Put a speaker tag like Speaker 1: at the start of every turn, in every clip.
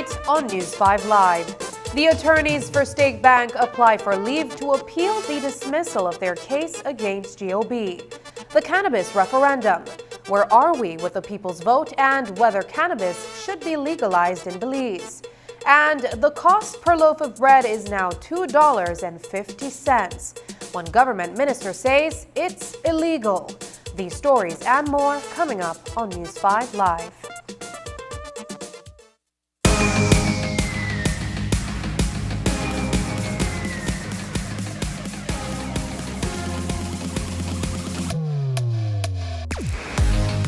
Speaker 1: tonight on News 5 Live. The attorneys for State Bank apply for leave to appeal the dismissal of their case against GOB. The Cannabis referendum. Where are we with the people's vote and whether cannabis should be legalized in Belize? And the cost per loaf of bread is now $2.50. One government minister says it's illegal. These stories and more coming up on News 5 Live.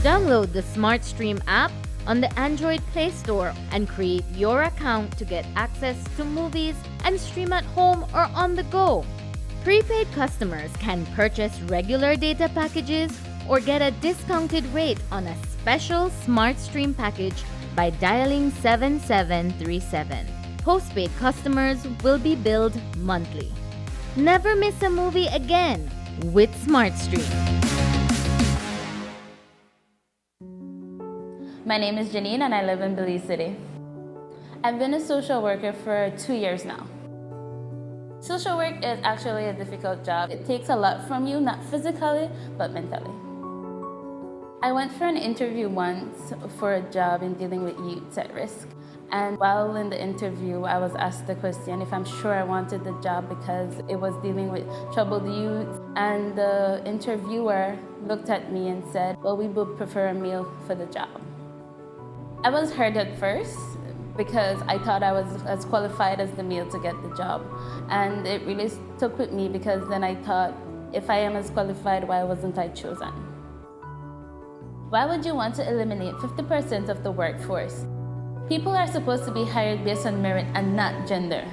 Speaker 2: Download the Smartstream app on the Android Play Store and create your account to get access to movies and stream at home or on the go. Prepaid customers can purchase regular data packages or get a discounted rate on a special Smartstream package by dialing 7737. Postpaid customers will be billed monthly. Never miss a movie again with Smartstream.
Speaker 3: My name is Janine and I live in Belize City. I've been a social worker for 2 years now. Social work is actually a difficult job. It takes a lot from you, not physically, but mentally. I went for an interview once for a job in dealing with youths at risk. And while in the interview, I was asked the question if I'm sure I wanted the job because it was dealing with troubled youth. And the interviewer looked at me and said, well, we would prefer a male for the job. I was hurt at first because I thought I was as qualified as the male to get the job. And it really stuck with me because then I thought, if I am as qualified, why wasn't I chosen? Why would you want to eliminate 50% of the workforce? People are supposed to be hired based on merit and not gender.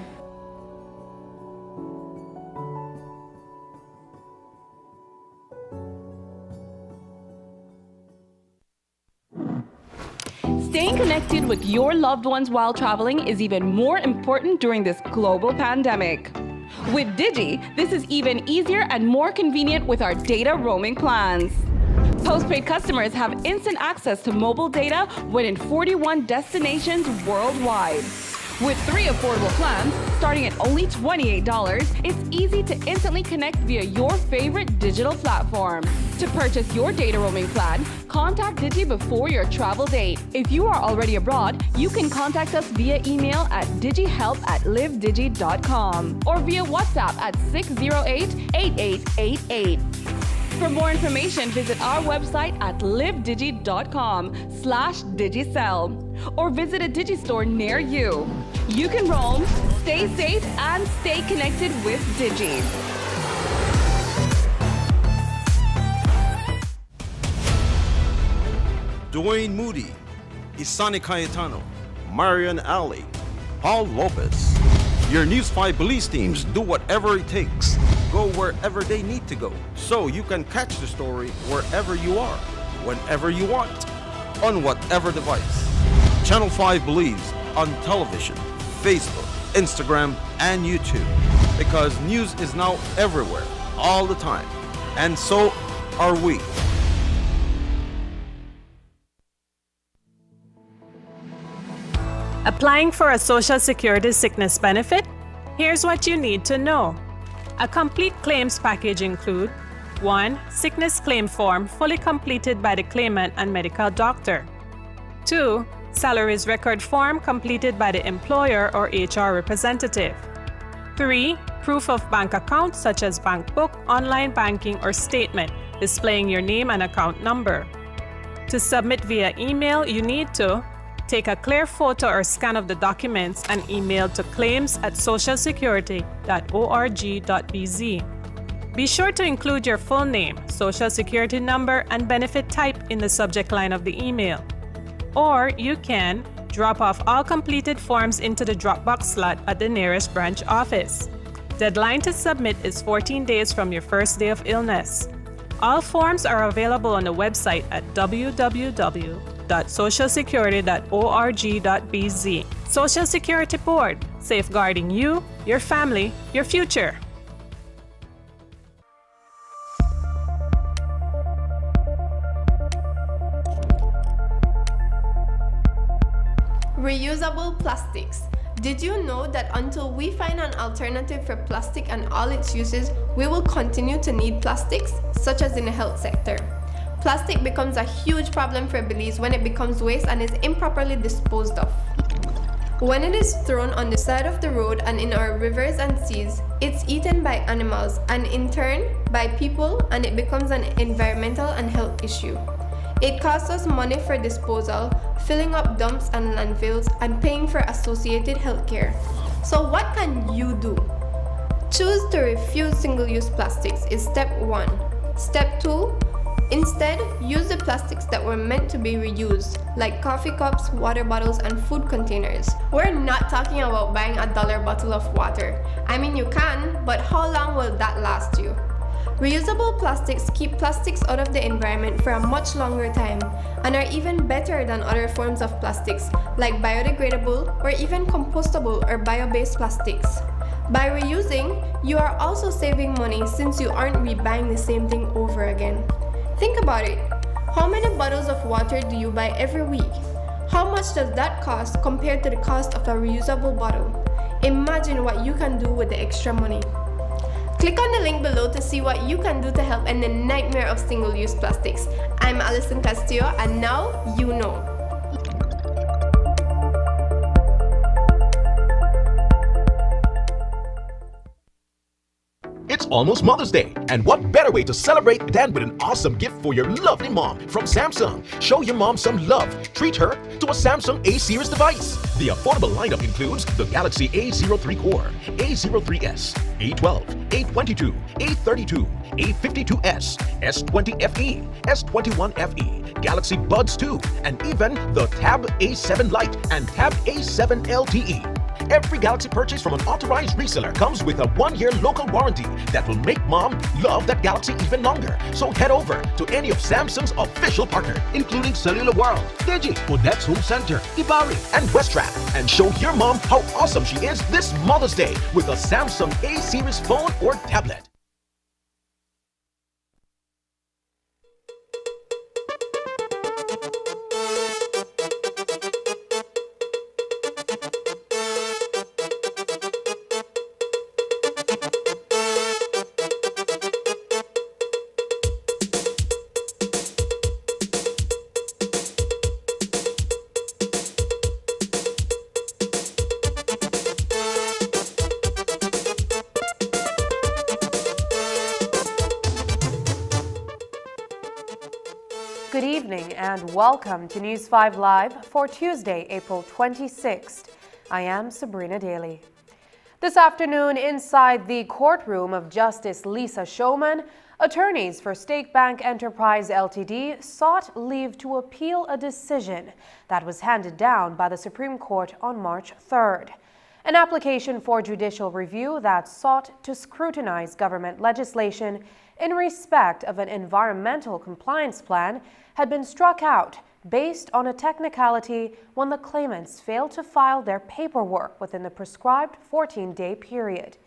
Speaker 4: Staying connected with your loved ones while traveling is even more important during this global pandemic. With Digi, this is even easier and more convenient with our data roaming plans. Postpaid customers have instant access to mobile data within 41 destinations worldwide. With 3 affordable plans, starting at only $28, it's easy to instantly connect via your favorite digital platform. To purchase your data roaming plan, contact Digi before your travel date. If you are already abroad, you can contact us via email at digihelp@livedigi.com or via WhatsApp at 608-8888. For more information, visit our website at livedigi.com/digicel or visit a Digistore near you. You can roam, stay safe, and stay connected with Digi.
Speaker 5: Dwayne Moody, Isani Cayetano, Marian Ali, Paul Lopez. Your News 5 Belize teams do whatever it takes. Go wherever they need to go, so you can catch the story wherever you are, whenever you want, on whatever device. Channel 5 Belize on television, Facebook, Instagram, and YouTube. Because news is now everywhere, all the time. And so are we.
Speaker 6: Applying for a Social Security sickness benefit? Here's what you need to know. A complete claims package include 1. Sickness claim form fully completed by the claimant and medical doctor. 2. Salaries record form completed by the employer or HR representative. 3. Proof of bank account such as bank book, online banking, or statement displaying your name and account number. To submit via email, you need to take a clear photo or scan of the documents and email to claims@socialsecurity.org.bz. Be sure to include your full name, social security number, and benefit type in the subject line of the email. Or you can drop off all completed forms into the Dropbox slot at the nearest branch office. Deadline to submit is 14 days from your first day of illness. All forms are available on the website at www.socialsecurity.org.bz. Social Security Board, safeguarding you, your family, your future.
Speaker 7: Reusable plastics. Did you know that until we find an alternative for plastic and all its uses, we will continue to need plastics, such as in the health sector? Plastic becomes a huge problem for Belize when it becomes waste and is improperly disposed of. When it is thrown on the side of the road and in our rivers and seas, it's eaten by animals and in turn by people, and it becomes an environmental and health issue. It costs us money for disposal, filling up dumps and landfills, and paying for associated healthcare. So what can you do? Choose to refuse single-use plastics is step 1. Step 2, instead, use the plastics that were meant to be reused, like coffee cups, water bottles, and food containers. We're not talking about buying a $1 bottle of water. I mean, you can, but how long will that last you? Reusable plastics keep plastics out of the environment for a much longer time and are even better than other forms of plastics, like biodegradable or even compostable or bio-based plastics. By reusing, you are also saving money since you aren't rebuying the same thing over again. Think about it. How many bottles of water do you buy every week? How much does that cost compared to the cost of a reusable bottle? Imagine what you can do with the extra money. Click on the link below to see what you can do to help end the nightmare of single-use plastics. I'm Alison Castillo, and now you know.
Speaker 8: It's almost Mother's Day, and what better way to celebrate than with an awesome gift for your lovely mom from Samsung. Show your mom some love. Treat her to a Samsung A-series device. The affordable lineup includes the Galaxy A03 Core, A03s, A12, A22, A32, A52s, S20 FE, S21 FE, Galaxy Buds 2, and even the Tab A7 Lite and Tab A7 LTE. Every Galaxy purchase from an authorized reseller comes with a 1-year local warranty that will make mom love that Galaxy even longer. So head over to any of Samsung's official partners, including Cellular World, Digi, Odette's Home Center, Ibari, and Westrap, and show your mom how awesome she is this Mother's Day with a Samsung A-series phone or tablet.
Speaker 1: Good evening and welcome to News 5 Live for Tuesday, April 26th. I am Sabrina Daly. This afternoon, inside the courtroom of Justice Lisa Showman, attorneys for State Bank Enterprise Ltd. sought leave to appeal a decision that was handed down by the Supreme Court on March 3rd. An application for judicial review that sought to scrutinize government legislation in respect of an environmental compliance plan had been struck out based on a technicality when the claimants failed to file their paperwork within the prescribed 14-day period.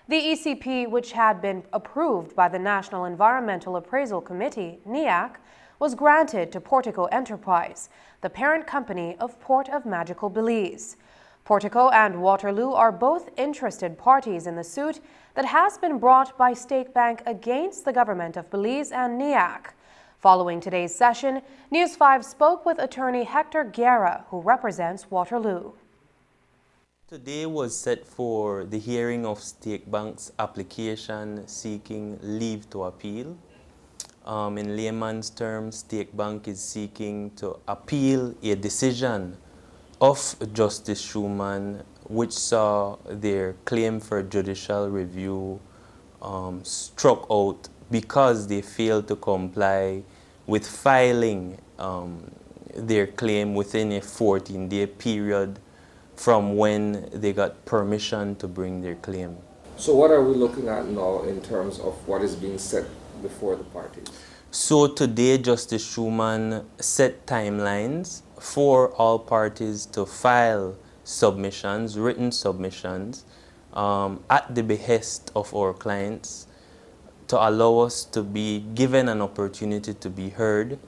Speaker 1: The ECP, which had been approved by the National Environmental Appraisal Committee, NEAC, was granted to Portico Enterprise, the parent company of Port of Magical Belize. Portico and Waterloo are both interested parties in the suit that has been brought by State Bank against the government of Belize and NEAC. Following today's session, News 5 spoke with attorney Hector Guerra, who represents Waterloo.
Speaker 9: Today was set for the hearing of State Bank's application seeking leave to appeal. In layman's terms, State Bank is seeking to appeal a decision of Justice Schumann, which saw their claim for judicial review struck out because they failed to comply with filing their claim within a 14-day period from when they got permission to bring their claim.
Speaker 10: So what are we looking at now in terms of what is being set before the parties?
Speaker 9: So today, Justice Schumann set timelines for all parties to file submissions, written submissions, at the behest of our clients to allow us to be given an opportunity to be heard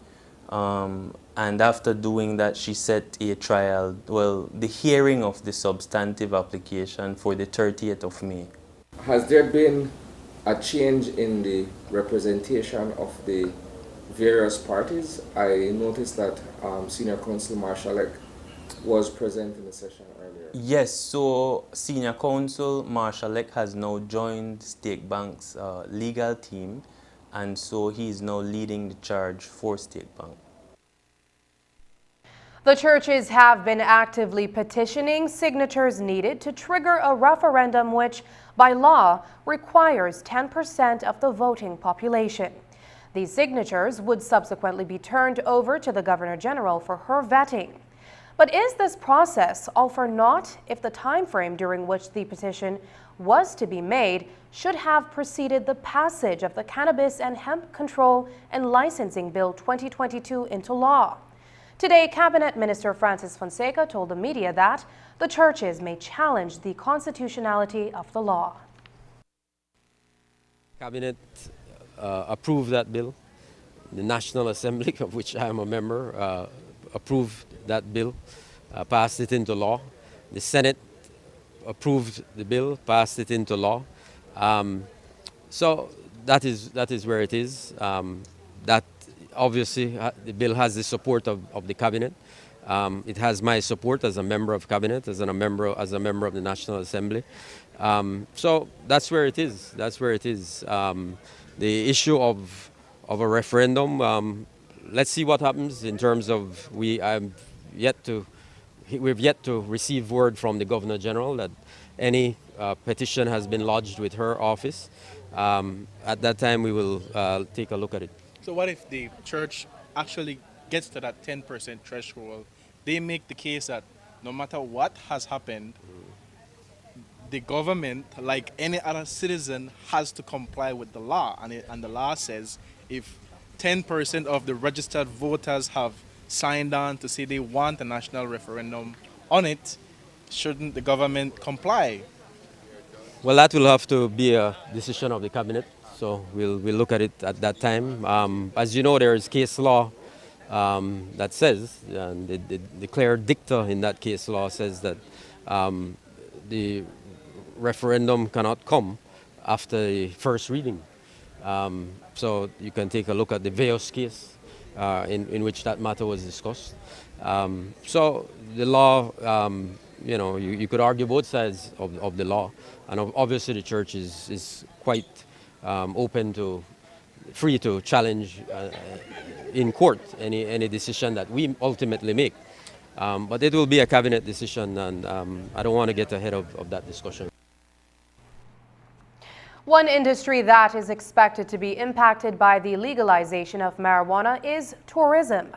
Speaker 9: And after doing that, she set a trial, well, the hearing of the substantive application for the 30th of May.
Speaker 10: Has there been a change in the representation of the various parties? I noticed that Senior Counsel Marshall was present in the session earlier.
Speaker 9: Yes, so Senior Counsel Marshall has now joined Stake Bank's legal team, and so he is now leading the charge for Stake Bank.
Speaker 1: The churches have been actively petitioning signatures needed to trigger a referendum which, by law, requires 10% of the voting population. These signatures would subsequently be turned over to the Governor General for her vetting. But is this process all for naught if the time frame during which the petition was to be made should have preceded the passage of the Cannabis and Hemp Control and Licensing Bill 2022 into law? Today, Cabinet Minister Francis Fonseca told the media that the churches may challenge the constitutionality of the law.
Speaker 11: Cabinet approved that bill. The National Assembly, of which I am a member, approved that bill, passed it into law. The Senate approved the bill, passed it into law. So that is where it is. That obviously the bill has the support of the Cabinet. It has my support as a member of Cabinet, as a member of the National Assembly. So that's where it is. That's where it is. The issue of a referendum. Let's see what happens in terms of we've yet to receive word from the Governor General that any petition has been lodged with her office. At that time, we will take a look at it.
Speaker 12: So what if the church actually gets to that 10% threshold? They make the case that no matter what has happened, the government, like any other citizen, has to comply with the law. And the law says if 10% of the registered voters have signed on to say they want a national referendum on it, shouldn't the government comply?
Speaker 11: Well, that will have to be a decision of the Cabinet. So we'll look at it at that time. As you know, there is case law that says, and the clear dicta in that case law says that the referendum cannot come after the first reading. So you can take a look at the Veos case in which that matter was discussed. So the law, you could argue both sides of the law, and obviously the church is quite free to challenge in court any decision that we ultimately make. But it will be a Cabinet decision, and I don't want to get ahead of that discussion.
Speaker 1: One industry that is expected to be impacted by the legalization of marijuana is tourism.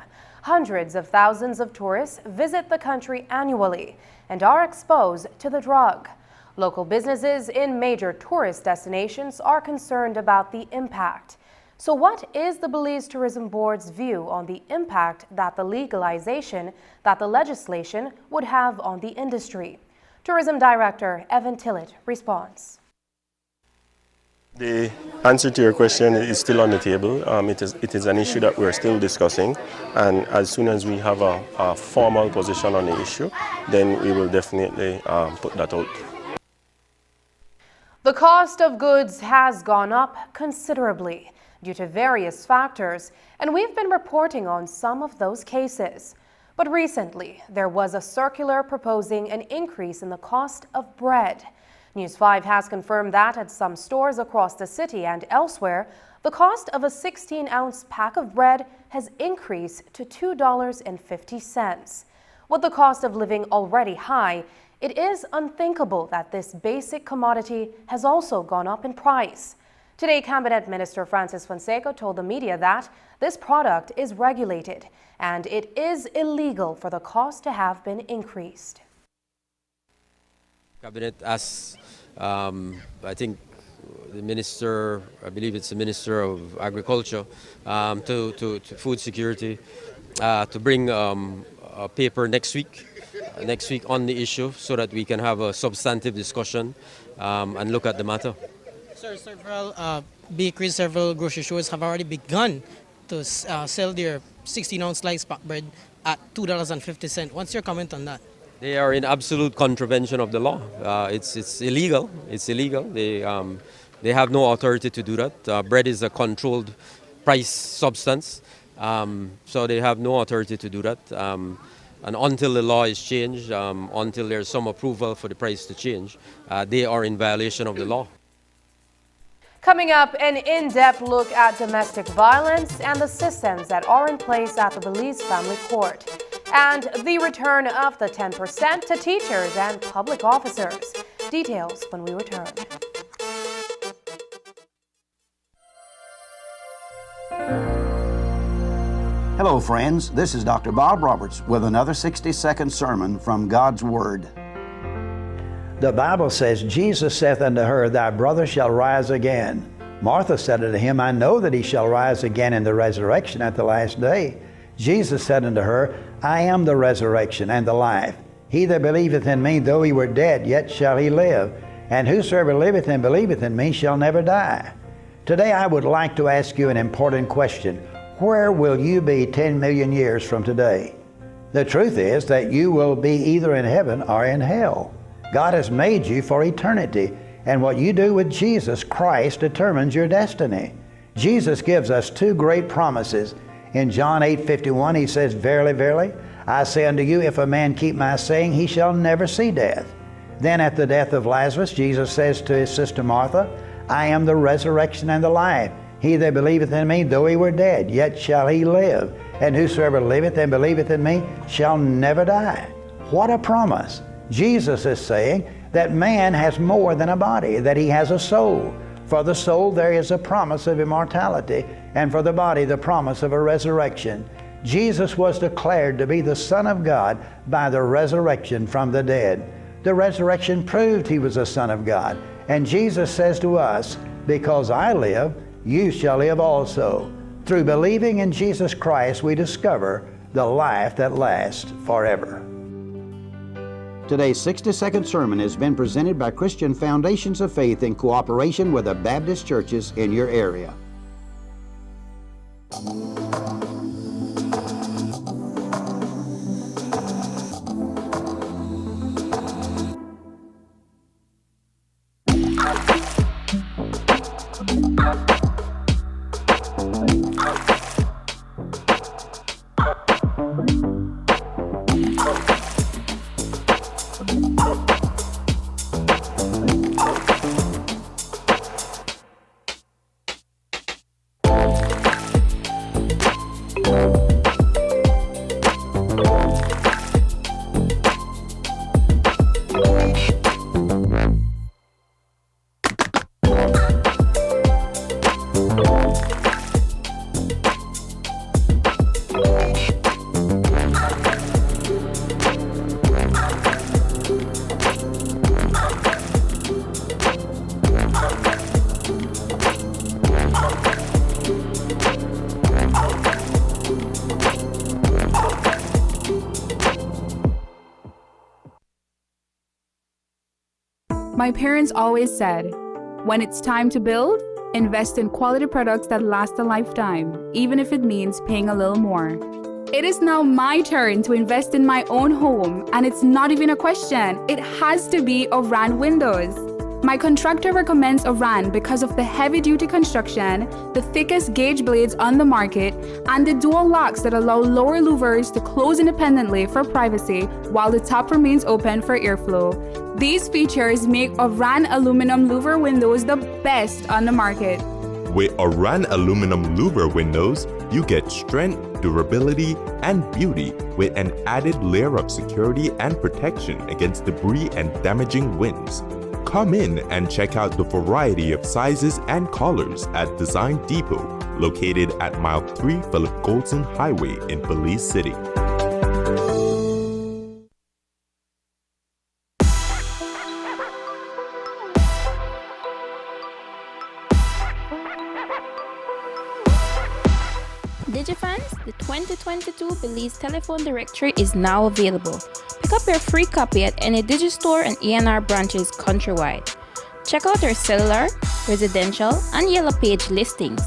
Speaker 1: Hundreds of thousands of tourists visit the country annually and are exposed to the drug. Local businesses in major tourist destinations are concerned about the impact. So what is the Belize Tourism Board's view on the impact that the legislation would have on the industry? Tourism Director Evan Tillett responds.
Speaker 13: The answer to your question is still on the table. It is an issue that we're still discussing, and as soon as we have a formal position on the issue, then we will definitely put that out.
Speaker 1: The cost of goods has gone up considerably due to various factors, and we've been reporting on some of those cases. But recently, there was a circular proposing an increase in the cost of bread. News 5 has confirmed that at some stores across the city and elsewhere, the cost of a 16-ounce pack of bread has increased to $2.50. With the cost of living already high, it is unthinkable that this basic commodity has also gone up in price. Today, Cabinet Minister Francis Fonseca told the media that this product is regulated and it is illegal for the cost to have been increased.
Speaker 11: Cabinet asked, I think, the minister, I believe it's the Minister of Agriculture, to Food Security, to bring a paper next week on the issue so that we can have a substantive discussion and look at the matter.
Speaker 14: Sir, several bakeries, several grocery stores have already begun to sell their 16-ounce sliced bread at $2.50. What's your comment on that?
Speaker 11: They are in absolute contravention of the law. It's illegal. It's illegal. They have no authority to do that. Bread is a controlled price substance, so they have no authority to do that. And until the law is changed, until there's some approval for the price to change, they are in violation of the law.
Speaker 1: Coming up, an in-depth look at domestic violence and the systems that are in place at the Belize Family Court. And the return of the 10% to teachers and public officers. Details when we return.
Speaker 15: Hello, friends. This is Dr. Bob Roberts with another 60-second sermon from God's Word.
Speaker 16: The Bible says, Jesus saith unto her, Thy brother shall rise again. Martha said unto him, I know that he shall rise again in the resurrection at the last day. Jesus said unto her, I am the resurrection and the life. He that believeth in me, though he were dead, yet shall he live. And whosoever liveth and believeth in me shall never die. Today I would like to ask you an important question. Where will you be 10 million years from today? The truth is that you will be either in heaven or in hell. God has made you for eternity, and what you do with Jesus Christ determines your destiny. Jesus gives us two great promises. In John 8:51, he says, Verily, verily, I say unto you, if a man keep my saying, he shall never see death. Then at the death of Lazarus, Jesus says to his sister Martha, I am the resurrection and the life. He that believeth in me, though he were dead, yet shall he live. And whosoever liveth and believeth in me shall never die. What a promise! Jesus is saying that man has more than a body, that he has a soul. For the soul there is a promise of immortality, and for the body the promise of a resurrection. Jesus was declared to be the Son of God by the resurrection from the dead. The resurrection proved he was the Son of God. And Jesus says to us, because I live, you shall live also. Through believing in Jesus Christ, we discover the life that lasts forever.
Speaker 15: Today's 60-second sermon has been presented by Christian Foundations of Faith in cooperation with the Baptist churches in your area.
Speaker 17: My parents always said, when it's time to build, invest in quality products that last a lifetime, even if it means paying a little more. It is now my turn to invest in my own home, and it's not even a question. It has to be Oran Windows. My contractor recommends Oran because of the heavy-duty construction, the thickest gauge blades on the market, and the dual locks that allow lower louvers to close independently for privacy while the top remains open for airflow. These features make Oran aluminum louver windows the best on the market.
Speaker 18: With Oran aluminum louver windows, you get strength, durability, and beauty with an added layer of security and protection against debris and damaging winds. Come in and check out the variety of sizes and colors at Design Depot, located at Mile 3 Philip Goldson Highway in Belize City.
Speaker 3: Digifans, the 2022 Belize Telephone Directory is now available. Pick up your free copy at any Digistore and A&R branches countrywide. Check out our cellular, residential, and Yellow Page listings.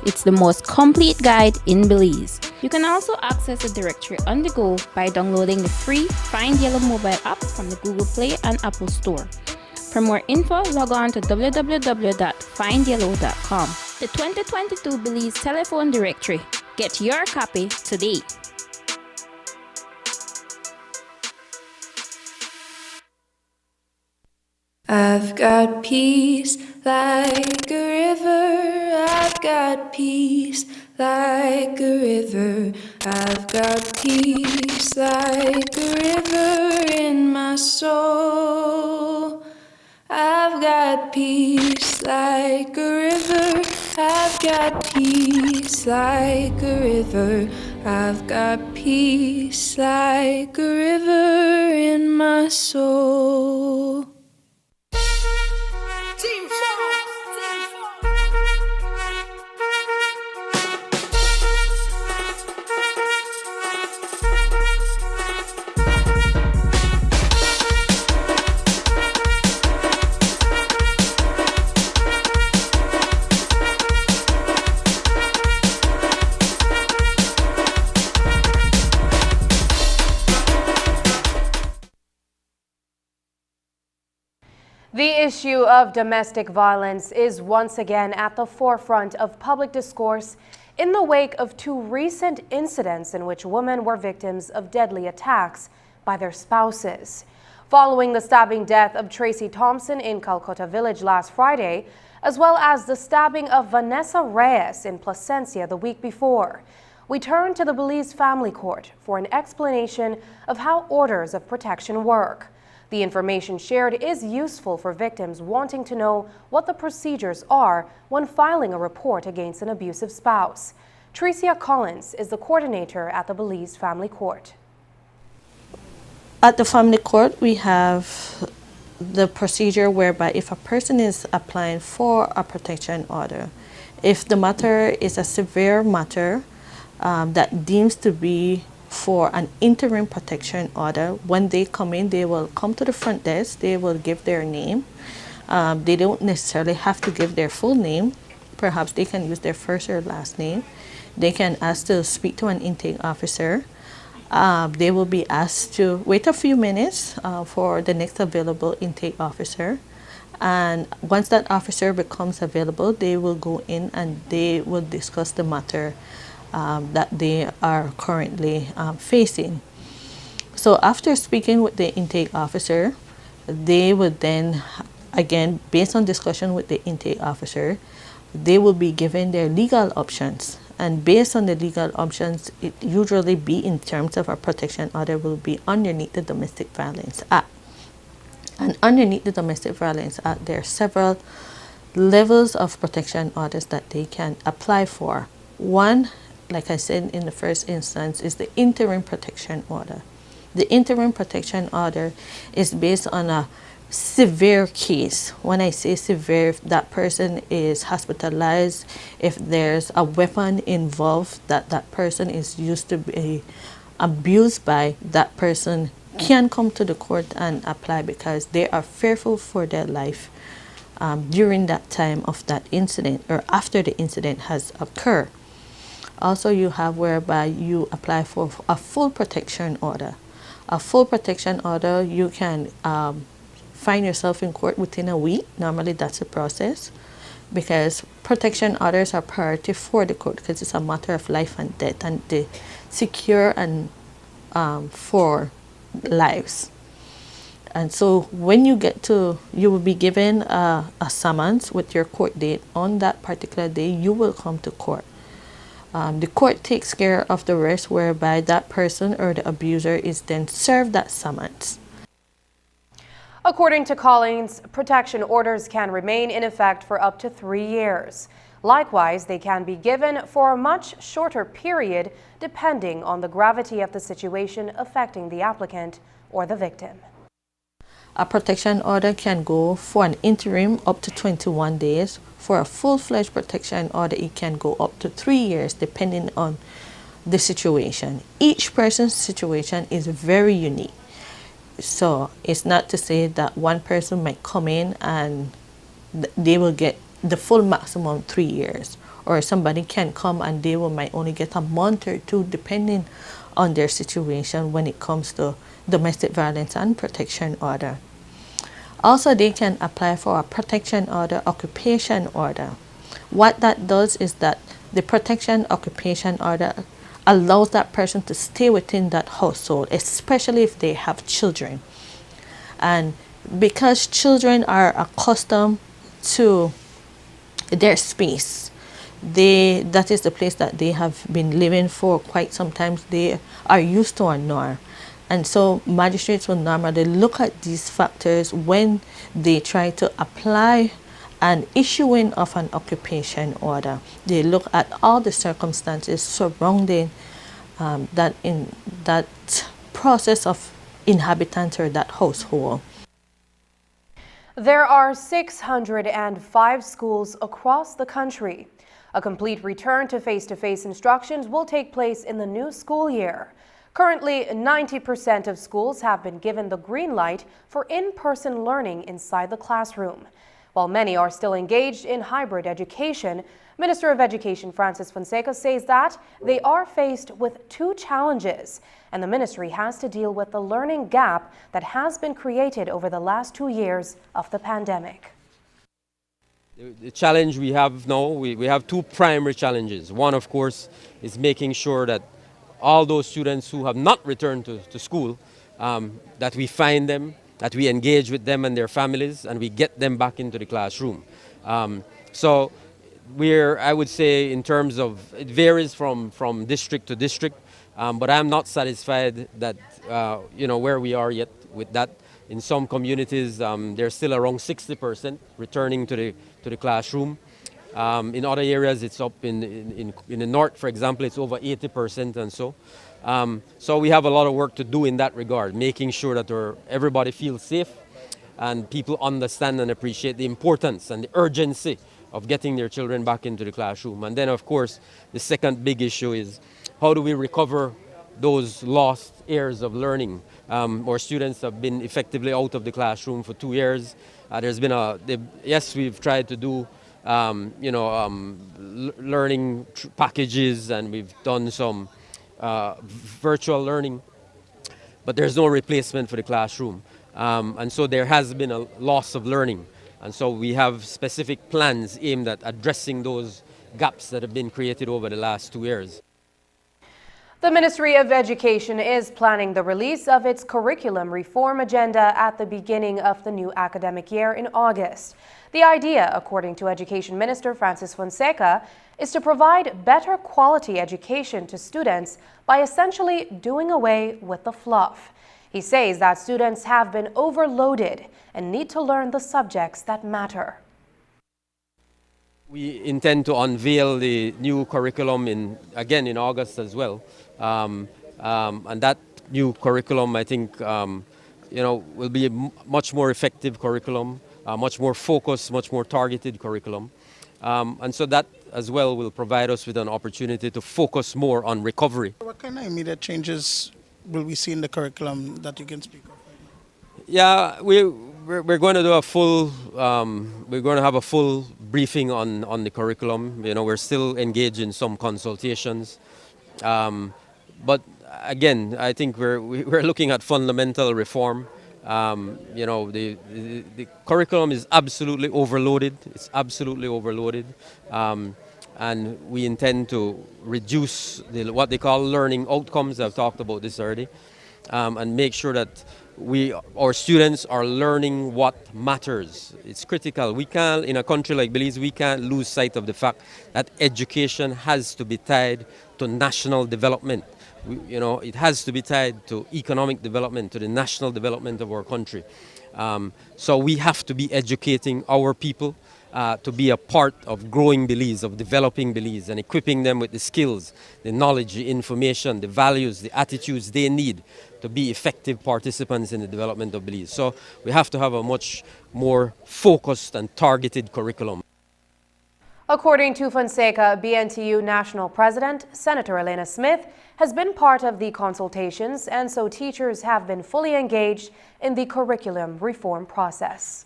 Speaker 3: It's the most complete guide in Belize. You can also access the directory on the go by downloading the free Find Yellow mobile app from the Google Play and Apple Store. For more info, log on to www.findyellow.com. The 2022 Belize Telephone Directory. Get your copy today.
Speaker 19: I've got peace like a river. I've got peace like a river. I've got peace like a river in my soul. I've got peace like a river. I've got peace like a river. I've got peace like a river in my soul. Team
Speaker 1: The issue of domestic violence is once again at the forefront of public discourse in the wake of two recent incidents in which women were victims of deadly attacks by their spouses. Following the stabbing death of Tracy Thompson in Calcutta Village last Friday, as well as the stabbing of Vanessa Reyes in Placencia the week before, we turn to the Belize Family Court for an explanation of how orders of protection work. The information shared is useful for victims wanting to know what the procedures are when filing a report against an abusive spouse. Tricia Collins is the coordinator at the Belize Family Court.
Speaker 20: At the Family Court, we have the procedure whereby if a person is applying for a protection order, if the matter is a severe matter that deems to be for an interim protection order, when they come in, they will come to the front desk, they will give their name. They don't necessarily have to give their full name. Perhaps they can use their first or last name. They can ask to speak to an intake officer. They will be asked to wait a few minutes for the next available intake officer. And once that officer becomes available, they will go in and they will discuss the matter that they are currently facing. So after speaking with the intake officer, they would then, again, based on discussion with the intake officer, they will be given their legal options. And based on the legal options, it usually be in terms of a protection order will be underneath the Domestic Violence Act. And underneath the Domestic Violence Act, there are several levels of protection orders that they can apply for. One, like I said in the first instance, is the interim protection order. The interim protection order is based on a severe case. When I say severe, if that person is hospitalized, if there's a weapon involved that that person is used to be abused by, that person can come to the court and apply because they are fearful for their life during that time of that incident or after the incident has occurred. Also, you have whereby you apply for a full protection order. A full protection order, you can find yourself in court within a week. Normally, that's the process because protection orders are priority for the court because it's a matter of life and death and they secure and for lives. And so when you get to, you will be given a summons with your court date. On that particular day, you will come to court. The court takes care of the rest whereby that person or the abuser is then served that summons.
Speaker 1: According to Collins, protection orders can remain in effect for up to 3 years. Likewise, they can be given for a much shorter period depending on the gravity of the situation affecting the applicant or the victim.
Speaker 20: A protection order can go for an interim up to 21 days. For a full-fledged protection order, it can go up to 3 years depending on the situation. Each person's situation is very unique. So it's not to say that one person might come in and they will get the full maximum 3 years, or somebody can come and they might only get a month or two depending on their situation when it comes to domestic violence and protection order. Also, they can apply for a protection order, occupation order. What that does is that the protection occupation order allows that person to stay within that household, especially if they have children. And because children are accustomed to their space, that is the place that they have been living for quite some time. They are used to a norm. And so magistrates will normally look at these factors when they try to apply an issuing of an occupation order. They look at all the circumstances surrounding that process of inhabitant or that household.
Speaker 1: There are 605 schools across the country. A complete return to face-to-face instructions will take place in the new school year. Currently, 90% of schools have been given the green light for in-person learning inside the classroom. While many are still engaged in hybrid education, Minister of Education Francis Fonseca says that they are faced with two challenges, and the ministry has to deal with the learning gap that has been created over the last 2 years of the pandemic.
Speaker 11: The challenge we have now, we have two primary challenges. One, of course, is making sure that all those students who have not returned to school, that we find them, that we engage with them and their families, and we get them back into the classroom. So I would say in terms of, it varies from district to district, but I'm not satisfied that, where we are yet with that. In some communities, there's still around 60% returning to the classroom. In other areas, it's up in the north, for example, it's over 80% and so. So we have a lot of work to do in that regard, making sure that everybody feels safe and people understand and appreciate the importance and the urgency of getting their children back into the classroom. And then, of course, the second big issue is how do we recover those lost years of learning? Our students have been effectively out of the classroom for 2 years. There's been yes, we've tried to do learning packages, and we've done some virtual learning, but there's no replacement for the classroom. And so there has been a loss of learning. And so we have specific plans aimed at addressing those gaps that have been created over the last 2 years.
Speaker 1: The Ministry of Education is planning the release of its curriculum reform agenda at the beginning of the new academic year in August. The idea, according to Education Minister Francis Fonseca, is to provide better quality education to students by essentially doing away with the fluff. He says that students have been overloaded and need to learn the subjects that matter.
Speaker 11: We intend to unveil the new curriculum again in August as well. And that new curriculum, I think, will be a much more effective curriculum, much more focused, much more targeted curriculum. And so that as well will provide us with an opportunity to focus more on recovery.
Speaker 21: What kind of immediate changes will we see in the curriculum that you can speak of?
Speaker 11: Yeah, we're going to do we're going to have a full briefing on the curriculum. We're still engaged in some consultations. But again, I think we're looking at fundamental reform. The curriculum is absolutely overloaded. It's absolutely overloaded. And we intend to reduce what they call learning outcomes. I've talked about this already. And make sure that our students are learning what matters. It's critical. We can't, in a country like Belize, we can't lose sight of the fact that education has to be tied to national development. It has to be tied to economic development, to the national development of our country. So we have to be educating our people to be a part of growing Belize, of developing Belize, and equipping them with the skills, the knowledge, the information, the values, the attitudes they need to be effective participants in the development of Belize. So we have to have a much more focused and targeted curriculum.
Speaker 1: According to Fonseca, BNTU National President, Senator Elena Smith, has been part of the consultations, and so teachers have been fully engaged in the curriculum reform process.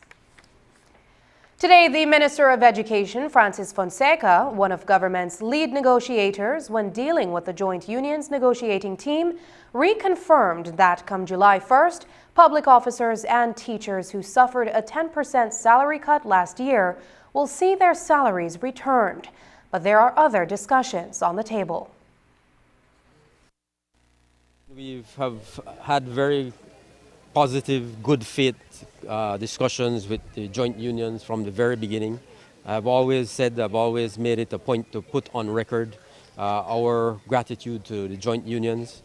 Speaker 1: Today, the Minister of Education, Francis Fonseca, one of government's lead negotiators when dealing with the joint unions negotiating team, reconfirmed that come July 1st, public officers and teachers who suffered a 10% salary cut last year will see their salaries returned. But there are other discussions on the table.
Speaker 11: We have had very positive, good faith discussions with the joint unions from the very beginning. I've always made it a point to put on record our gratitude to the joint unions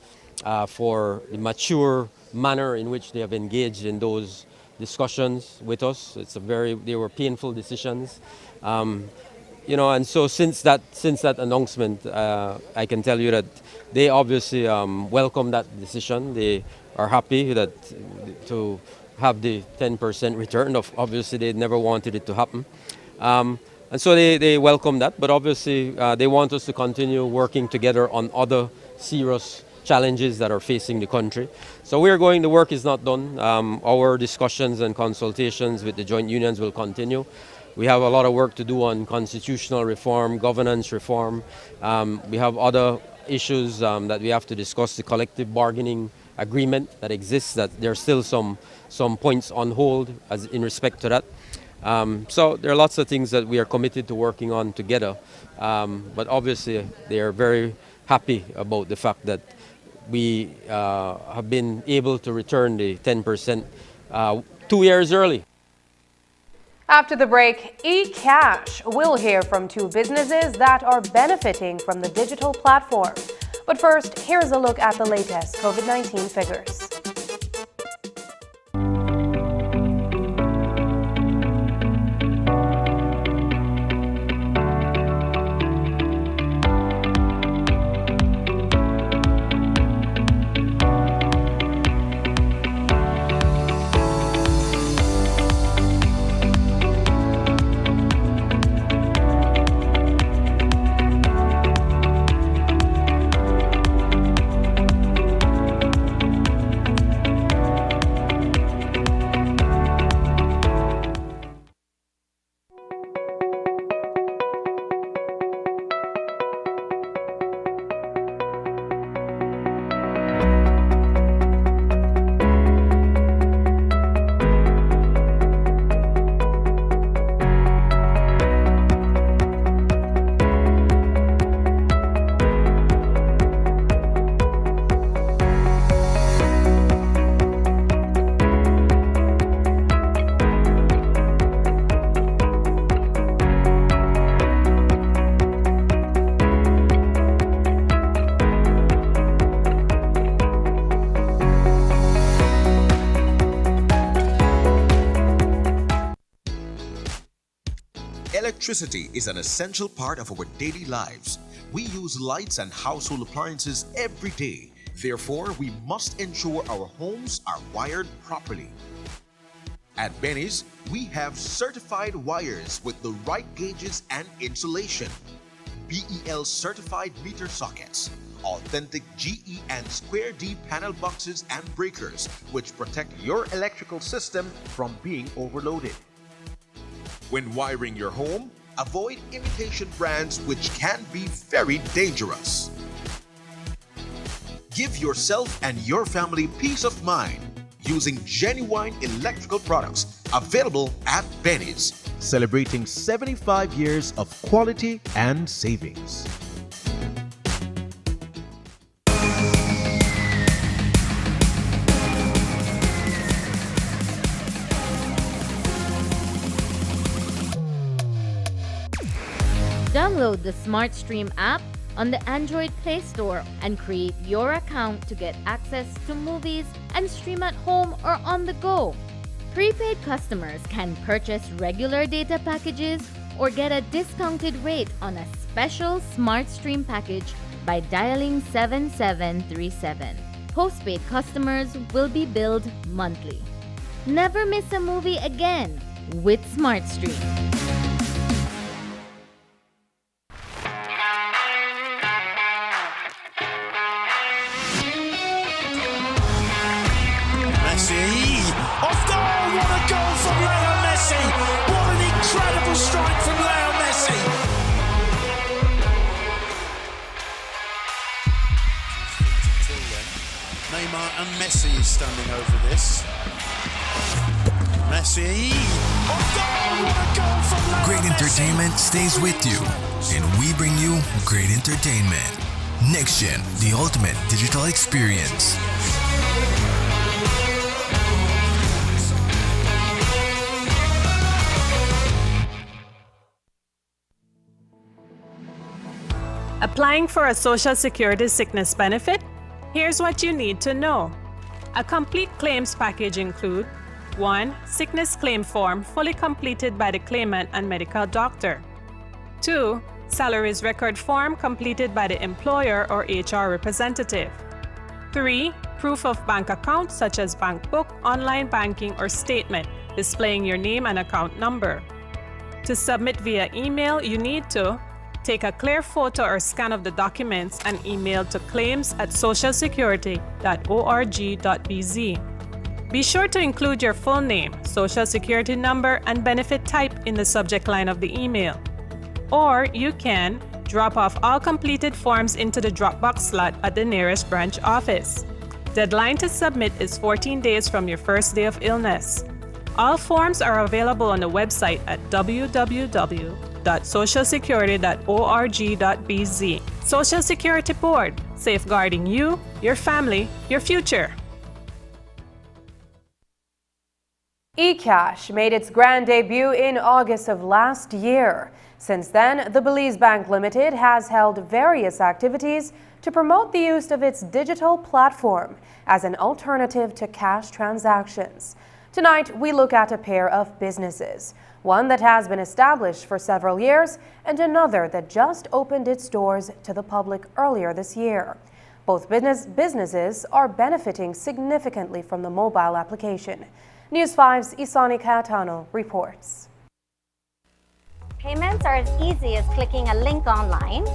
Speaker 11: for the mature manner in which they have engaged in those discussions with us. They were painful decisions. And so since that announcement, I can tell you that they obviously welcome that decision. They are happy to have the 10% return. Obviously, they never wanted it to happen. And so they welcome that, but obviously they want us to continue working together on other serious challenges that are facing the country. So the work is not done. Our discussions and consultations with the joint unions will continue. We have a lot of work to do on constitutional reform, governance reform. We have other issues that we have to discuss, the collective bargaining agreement that exists, that there are still some points on hold in respect to that. So there are lots of things that we are committed to working on together. But obviously they are very happy about the fact that we have been able to return the 10% 2 years early.
Speaker 1: After the break, eCash. We'll hear from two businesses that are benefiting from the digital platform. But first, here's a look at the latest COVID-19 figures.
Speaker 8: Electricity is an essential part of our daily lives. We use lights and household appliances every day. Therefore, we must ensure our homes are wired properly. At Benny's, we have certified wires with the right gauges and insulation. BEL certified meter sockets, authentic GE and Square D panel boxes and breakers, which protect your electrical system from being overloaded. When wiring your home, avoid imitation brands which can be very dangerous. Give yourself and your family peace of mind using genuine electrical products available at Benny's, celebrating 75 years of quality and savings.
Speaker 2: Download the Smartstream app on the Android Play Store and create your account to get access to movies and stream at home or on the go. Prepaid customers can purchase regular data packages or get a discounted rate on a special Smartstream package by dialing 7737. Postpaid customers will be billed monthly. Never miss a movie again with Smartstream.
Speaker 22: Messi! Off goal! What a goal from Lionel Messi! What an incredible
Speaker 4: and Messi is standing over this. Messi.
Speaker 22: Great entertainment stays with you, and we bring you great entertainment. Next Gen, the ultimate digital experience.
Speaker 6: Applying for a Social Security sickness benefit? Here's what you need to know. A complete claims package includes 1. Sickness claim form fully completed by the claimant and medical doctor. 2. Salaries record form completed by the employer or HR representative. 3. Proof of bank account such as bank book, online banking, or statement displaying your name and account number. To submit via email, you need to take a clear photo or scan of the documents and email to claims@socialsecurity.org.bz. Be sure to include your full name, social security number, and benefit type in the subject line of the email. Or you can drop off all completed forms into the Dropbox slot at the nearest branch office. Deadline to submit is 14 days from your first day of illness. All forms are available on the website at www.socialsecurity.org.bz. Social Security Board, safeguarding you, your family, your future.
Speaker 1: eCash made its grand debut in August of last year. Since then, the Belize Bank Limited has held various activities to promote the use of its digital platform as an alternative to cash transactions. Tonight, we look at a pair of businesses, one that has been established for several years and another that just opened its doors to the public earlier this year. Both businesses are benefiting significantly from the mobile application. News 5's Isani Cayetano reports.
Speaker 23: Payments are as easy as clicking a link online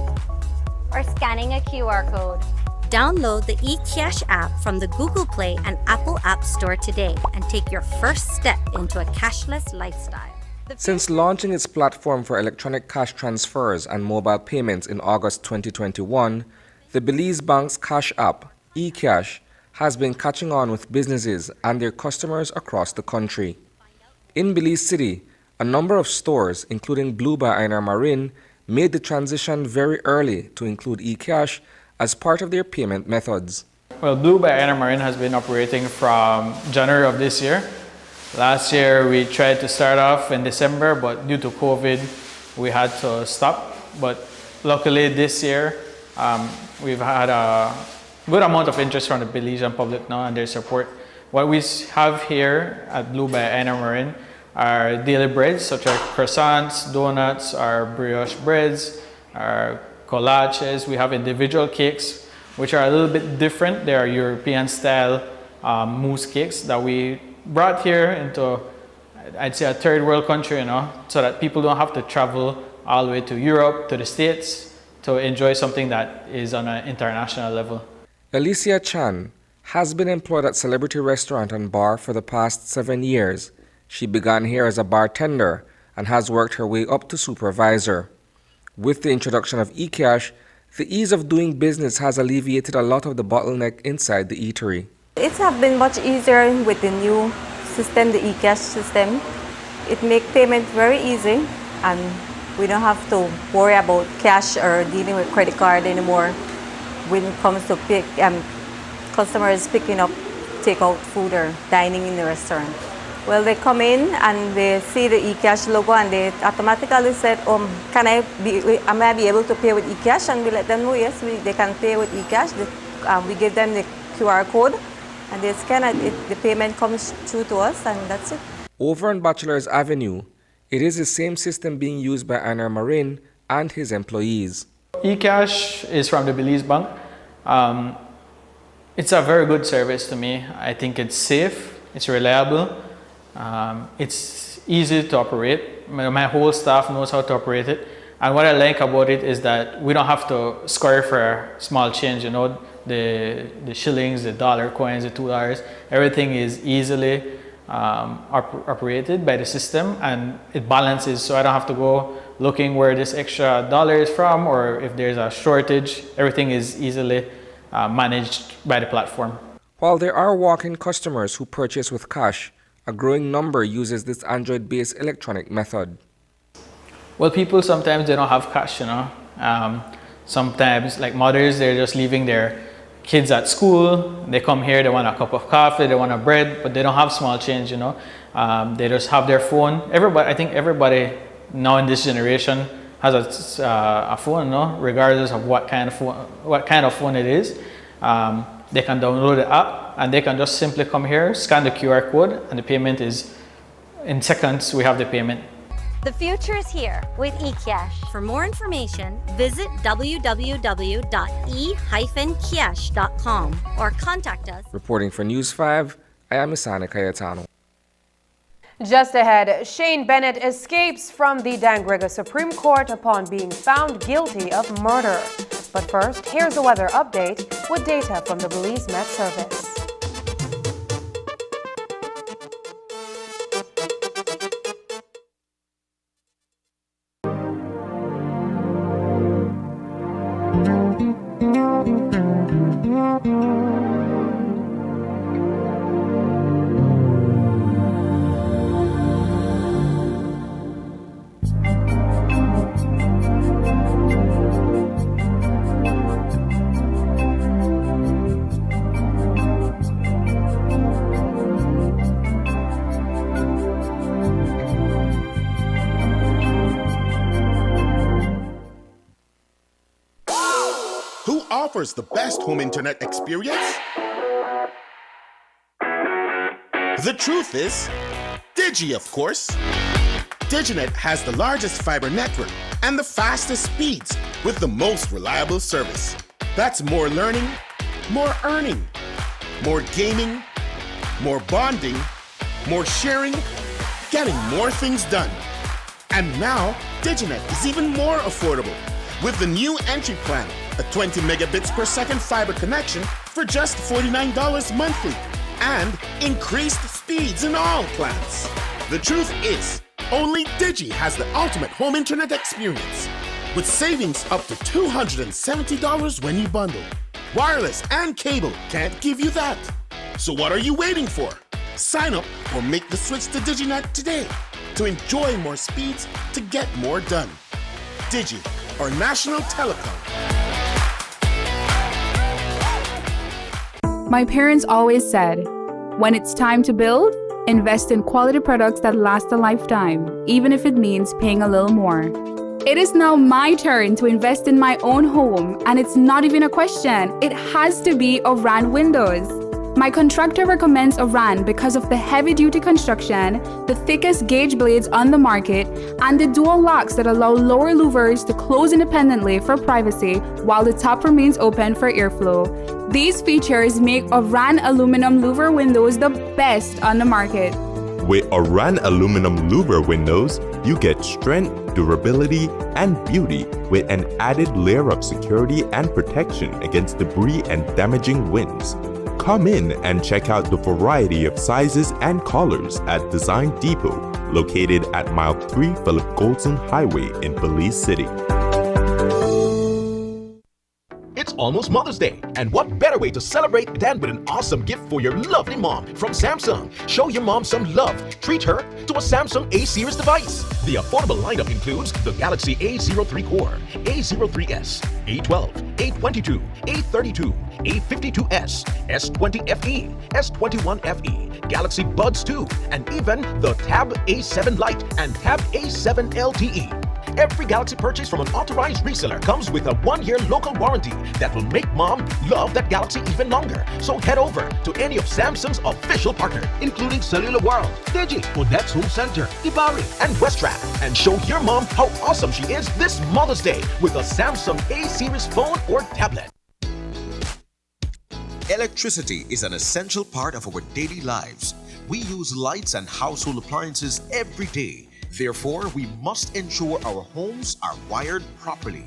Speaker 23: or scanning a QR code. Download the eCash app from the Google Play and Apple App Store today and take your first step into a cashless lifestyle.
Speaker 10: Since launching its platform for electronic cash transfers and mobile payments in August 2021, the Belize Bank's cash app, eCash, has been catching on with businesses and their customers across the country. In Belize City, a number of stores, including Blue by Einar Marin, made the transition very early to include eCash as part of their payment methods.
Speaker 24: Well, Blue by Einar Marin has been operating from January of this year. Last year we tried to start off in December, but due to COVID, we had to stop. But luckily this year, we've had a good amount of interest from the Belizean public now and their support. What we have here at Blue by Einar Marin are daily breads such as croissants, donuts, our brioche breads, our collages. We have individual cakes which are a little bit different. They are European style mousse cakes that we brought here into, I'd say, a third world country, so that people don't have to travel all the way to Europe, to the States, to enjoy something that is on an international level.
Speaker 10: Alicia Chan has been employed at Celebrity Restaurant and Bar for the past 7 years. She began here as a bartender and has worked her way up to supervisor. With the introduction of eCash, the ease of doing business has alleviated a lot of the bottleneck inside the eatery.
Speaker 25: It has been much easier with the new system, the eCash system. It makes payment very easy and we don't have to worry about cash or dealing with credit card anymore when it comes to customers picking up takeout food or dining in the restaurant. Well, they come in and they see the eCash logo and they automatically said, am I be able to pay with eCash? And we let them know, yes, they can pay with eCash. We give them the QR code and they scan it, the payment comes through to us and that's it.
Speaker 10: Over on Bachelor's Avenue, it is the same system being used by Einar Marin and his employees.
Speaker 24: eCash is from the Belize Bank. It's a very good service to me. I think it's safe, it's reliable, it's easy to operate. My whole staff knows how to operate it. And what I like about it is that we don't have to score for a small change, the shillings, the dollar coins, the $2. Everything is easily operated by the system and it balances, so I don't have to go looking where this extra dollar is from or if there's a shortage. Everything is easily managed by the platform.
Speaker 10: While there are walk-in customers who purchase with cash, a growing number uses this Android-based electronic method.
Speaker 24: Well, people sometimes they don't have cash, sometimes like mothers, they're just leaving their kids at school. They come here, they want a cup of coffee, they want a bread, but they don't have small change, They just have their phone. I think everybody now in this generation has a phone, regardless of what kind of phone it is. They can download the app and they can just simply come here, scan the QR code, and the payment is in seconds. We have the payment.
Speaker 23: The future is here with eCash. For more information, visit www.e-cash.com or contact us.
Speaker 10: Reporting for News 5, I am Isana Cayetano.
Speaker 1: Just ahead, Shane Bennett escapes from the Dangriga Supreme Court upon being found guilty of murder. But first, here's a weather update with data from the Belize Met Service.
Speaker 5: Offers the best home internet experience? The truth is, Digi, of course. Diginet has the largest fiber network and the fastest speeds with the most reliable service. That's more learning, more earning, more gaming, more bonding, more sharing, getting more things done. And now, Diginet is even more affordable with the new entry plan, a 20 megabits per second fiber connection for just $49 monthly, and increased speeds in all plans. The truth is, only Digi has the ultimate home internet experience, with savings up to $270 when you bundle. Wireless and cable can't give you that. So what are you waiting for? Sign up or make the switch to DigiNet today to enjoy more speeds to get more done. Digi, or National Telecom.
Speaker 17: My parents always said, when it's time to build, invest in quality products that last a lifetime, even if it means paying a little more. It is now my turn to invest in my own home, and it's not even a question. It has to be Oran Windows. My contractor recommends Oran because of the heavy-duty construction, the thickest gauge blades on the market, and the dual locks that allow lower louvers to close independently for privacy while the top remains open for airflow. These features make Oran aluminum louver windows the best on the market.
Speaker 18: With Oran aluminum louver windows, you get strength, durability, and beauty with an added layer of security and protection against debris and damaging winds. Come in and check out the variety of sizes and colors at Design Depot, located at Mile 3 Philip Goldson Highway in Belize City.
Speaker 8: It's almost Mother's Day, and what better way to celebrate than with an awesome gift for your lovely mom from Samsung. Show your mom some love. Treat her to a Samsung A-series device. The affordable lineup includes the Galaxy A03 Core, A03s, A12, A22, A32, A52s, S20 FE, S21 FE, Galaxy Buds 2, and even the Tab A7 Lite and Tab A7 LTE. Every Galaxy purchase from an authorized reseller comes with a 1-year local warranty that will make mom love that Galaxy even longer. So head over to any of Samsung's official partners, including Cellular World, Digi, Odette's Home Center, Ibari, and Westrap, and show your mom how awesome she is this Mother's Day with a Samsung A-series phone or tablet.
Speaker 7: Electricity is an essential part of our daily lives. We use lights and household appliances every day. Therefore, we must ensure our homes are wired properly.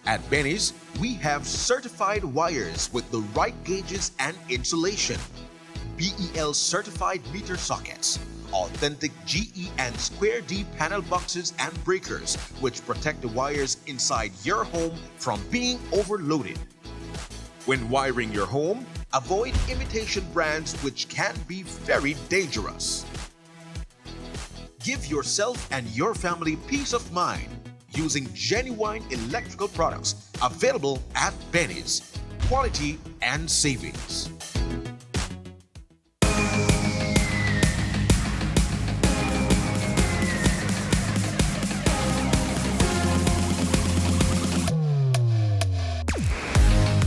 Speaker 7: At Benny's, we have certified wires with the right gauges and insulation. BEL certified meter sockets, authentic GE and Square D panel boxes and breakers, which protect the wires inside your home from being overloaded. When wiring your home, Avoid imitation brands which can be very dangerous. Give yourself and your family peace of mind using genuine electrical products available at Benny's. Quality and savings.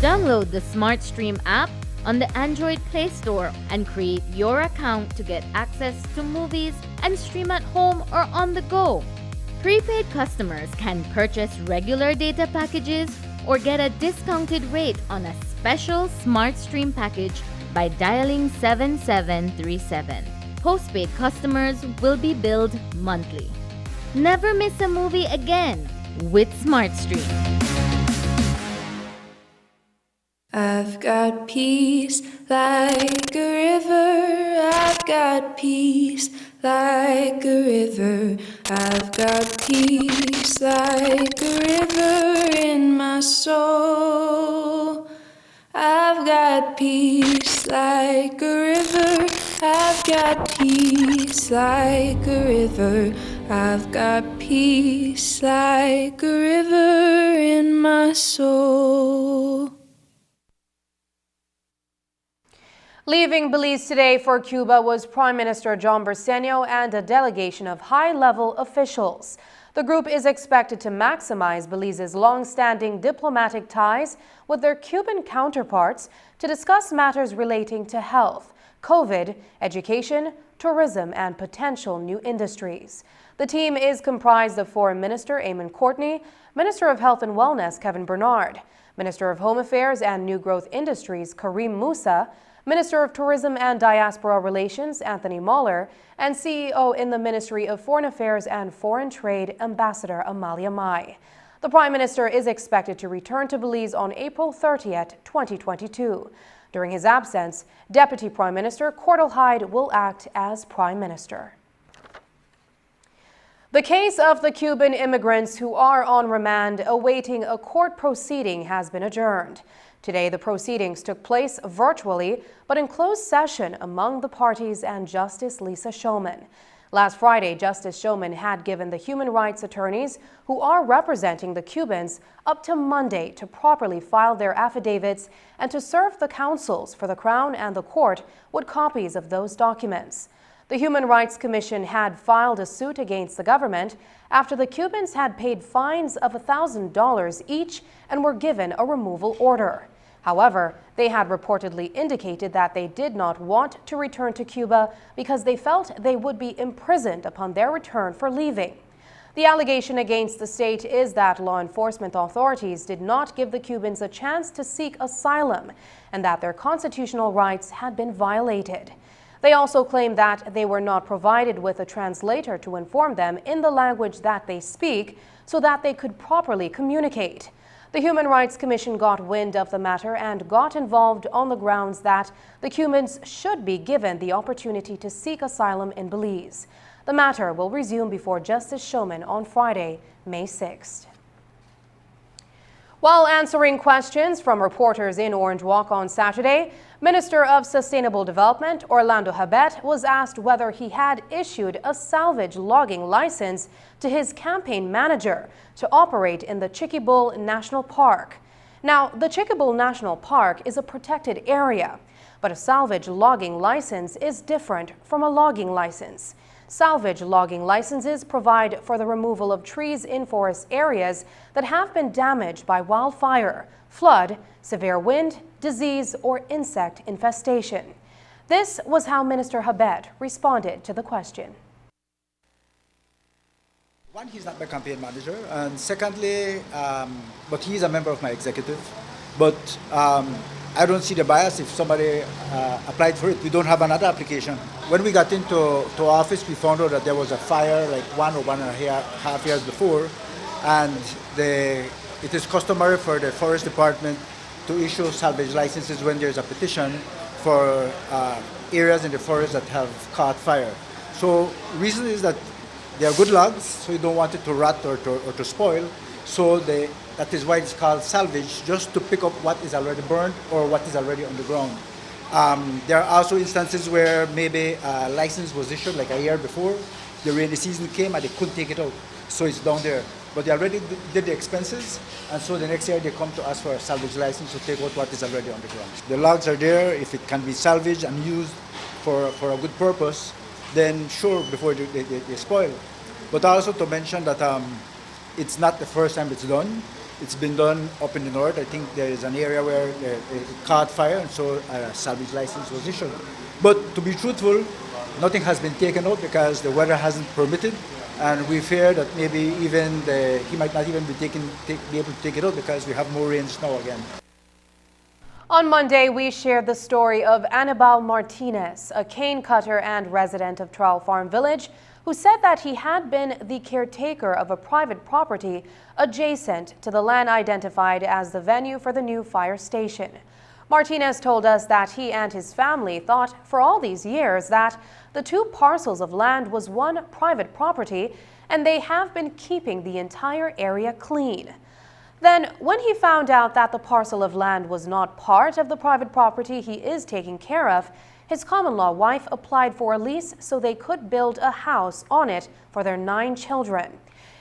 Speaker 2: Download the Smartstream app on the Android Play Store and create your account to get access to movies and stream at home or on the go. Prepaid customers can purchase regular data packages or get a discounted rate on a special Smartstream package by dialing 7737. Postpaid customers will be billed monthly. Never miss a movie again with Smartstream.
Speaker 19: I've got peace like a river. I've got peace like a river. I've got peace like a river in my soul. I've got peace like a river. I've got peace like a river. I've got peace like a river in my soul.
Speaker 1: Leaving Belize today for Cuba was Prime Minister John Briceño and a delegation of high-level officials. The group is expected to maximize Belize's long-standing diplomatic ties with their Cuban counterparts to discuss matters relating to health, COVID, education, tourism, and potential new industries. The team is comprised of Foreign Minister Eamon Courtney, Minister of Health and Wellness Kevin Bernard, Minister of Home Affairs and New Growth Industries Karim Musa, Minister of Tourism and Diaspora Relations Anthony Mahler, and CEO in the Ministry of Foreign Affairs and Foreign Trade Ambassador Amalia Mai. The Prime Minister is expected to return to Belize on April 30th, 2022. During his absence, Deputy Prime Minister Cordell Hyde will act as Prime Minister. The case of the Cuban immigrants who are on remand awaiting a court proceeding has been adjourned. Today, the proceedings took place virtually, but in closed session among the parties and Justice Lisa Shulman. Last Friday, Justice Shulman had given the human rights attorneys who are representing the Cubans up to Monday to properly file their affidavits and to serve the counsels for the Crown and the court with copies of those documents. The Human Rights Commission had filed a suit against the government after the Cubans had paid fines of $1,000 each and were given a removal order. However, they had reportedly indicated that they did not want to return to Cuba because they felt they would be imprisoned upon their return for leaving. The allegation against the state is that law enforcement authorities did not give the Cubans a chance to seek asylum and that their constitutional rights had been violated. They also claim that they were not provided with a translator to inform them in the language that they speak so that they could properly communicate. The Human Rights Commission got wind of the matter and got involved on the grounds that the Cubans should be given the opportunity to seek asylum in Belize. The matter will resume before Justice Shulman on Friday, May 6th. While answering questions from reporters in Orange Walk on Saturday, Minister of Sustainable Development Orlando Habet was asked whether he had issued a salvage logging license to his campaign manager to operate in the Chiquibul National Park. Now, the Chiquibul National Park is a protected area, but a salvage logging license is different from a logging license. Salvage logging licenses provide for the removal of trees in forest areas that have been damaged by wildfire, flood, severe wind, disease, or insect infestation. This was how Minister Habet responded to the question.
Speaker 9: One, he's not my campaign manager, and secondly, but he's a member of my executive. But I don't see the bias if somebody applied for it. We don't have another application. When we got into office, we found out that there was a fire like 1 or 1.5 years before, and it is customary for the forest department to issue salvage licenses when there's a petition for areas in the forest that have caught fire. So reason is that they are good logs, so you don't want it to rot or to spoil. So that is why it's called salvage, just to pick up what is already burned or what is already on the ground. There are also instances where maybe a license was issued like a year before, the rainy season came and they couldn't take it out, so it's down there. But they already did the expenses, and so the next year they come to us for a salvage license to take out what is already on the ground. The logs are there. If it can be salvaged and used for a good purpose, then sure, before they spoil. But also to mention that it's not the first time it's done. It's been done up in the north. I think there is an area where it caught fire, and so a salvage license was issued. But to be truthful, nothing has been taken out because the weather hasn't permitted, and we fear that maybe even he might not even be able to take it out because we have more rains now again.
Speaker 1: On Monday, we shared the story of Anibal Martinez, a cane cutter and resident of Trial Farm Village, who said that he had been the caretaker of a private property adjacent to the land identified as the venue for the new fire station. Martinez told us that he and his family thought for all these years that the two parcels of land was one private property, and they have been keeping the entire area clean. Then, when he found out that the parcel of land was not part of the private property he is taking care of, his common-law wife applied for a lease so they could build a house on it for their 9 children.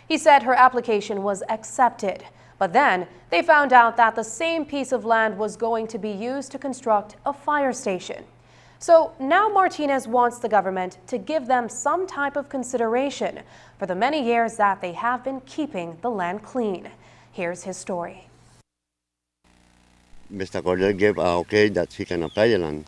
Speaker 1: He said her application was accepted, but then they found out that the same piece of land was going to be used to construct a fire station. So now Martinez wants the government to give them some type of consideration for the many years that they have been keeping the land clean. Here's his story.
Speaker 12: Mr. Cordell gave okay that he can apply the land.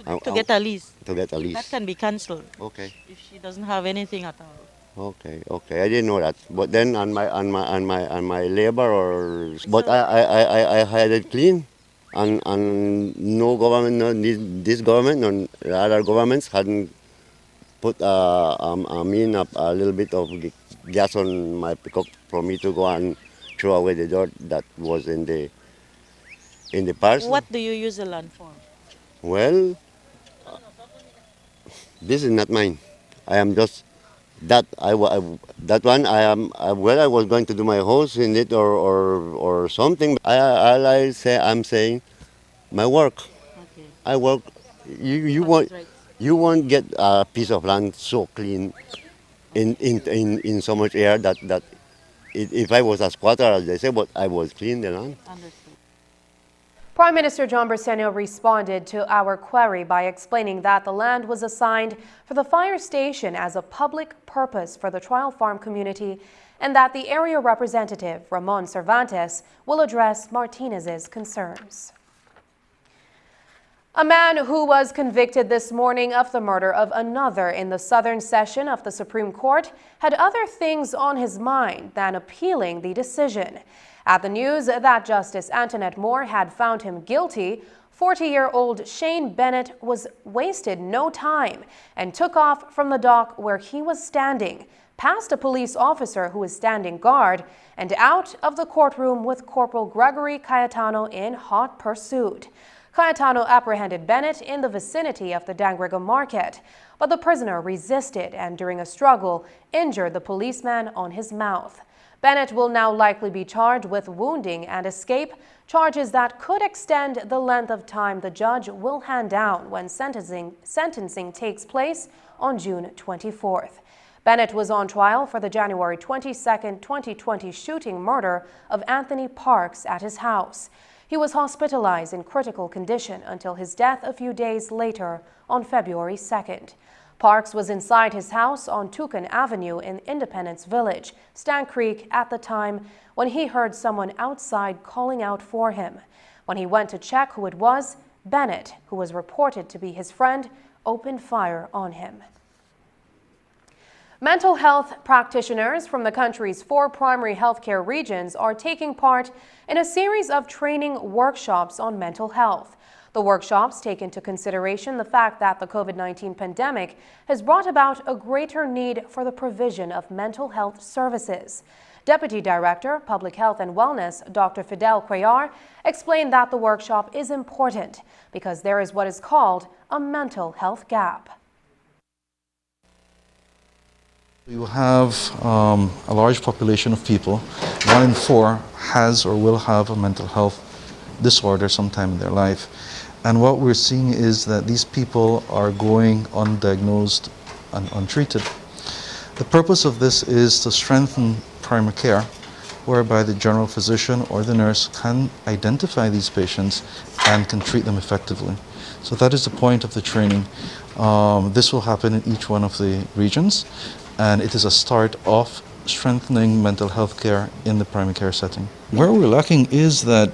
Speaker 13: To get a lease.
Speaker 12: To get a lease.
Speaker 13: That can be cancelled.
Speaker 12: Okay.
Speaker 13: If she doesn't have anything at all.
Speaker 12: Okay. I didn't know that. But then on my labor but I had it clean, and no government, no this government, no other governments hadn't put a little bit of gas on my pickup for me to go and throw away the dirt that was in the parcel.
Speaker 13: What do you use the land for?
Speaker 12: Well, this is not mine. I am just that that one. I was going to do my house in it or something. I'm saying my work.
Speaker 13: Okay.
Speaker 12: I work. You won't get a piece of land so clean in so much air that if I was a squatter, as they say, but I was clean the land.
Speaker 13: Understood.
Speaker 1: Prime Minister John Briceño responded to our query by explaining that the land was assigned for the fire station as a public purpose for the Trial Farm community, and that the area representative, Ramon Cervantes, will address Martinez's concerns. A man who was convicted this morning of the murder of another in the Southern Session of the Supreme Court had other things on his mind than appealing the decision. At the news that Justice Antoinette Moore had found him guilty, 40-year-old Shane Bennett was wasted no time and took off from the dock where he was standing, past a police officer who was standing guard, and out of the courtroom with Corporal Gregory Cayetano in hot pursuit. Cayetano apprehended Bennett in the vicinity of the Dangriga Market, but the prisoner resisted and during a struggle injured the policeman on his mouth. Bennett will now likely be charged with wounding and escape, charges that could extend the length of time the judge will hand down when sentencing takes place on June 24th. Bennett was on trial for the January 22, 2020 shooting murder of Anthony Parks at his house. He was hospitalized in critical condition until his death a few days later on February 2nd. Parks was inside his house on Toucan Avenue in Independence Village, Stan Creek, at the time when he heard someone outside calling out for him. When he went to check who it was, Bennett, who was reported to be his friend, opened fire on him. Mental health practitioners from the country's 4 primary healthcare regions are taking part in a series of training workshops on mental health. The workshops take into consideration the fact that the COVID-19 pandemic has brought about a greater need for the provision of mental health services. Deputy Director, Public Health and Wellness, Dr. Fidel Cuellar, explained that the workshop is important because there is what is called a mental health gap.
Speaker 14: You have a large population of people. 1 in 4 has or will have a mental health disorder sometime in their life. And what we're seeing is that these people are going undiagnosed and untreated. The purpose of this is to strengthen primary care, whereby the general physician or the nurse can identify these patients and can treat them effectively. So that is the point of the training. This will happen in each one of the regions, and it is a start of strengthening mental health care in the primary care setting. Where we're lacking is that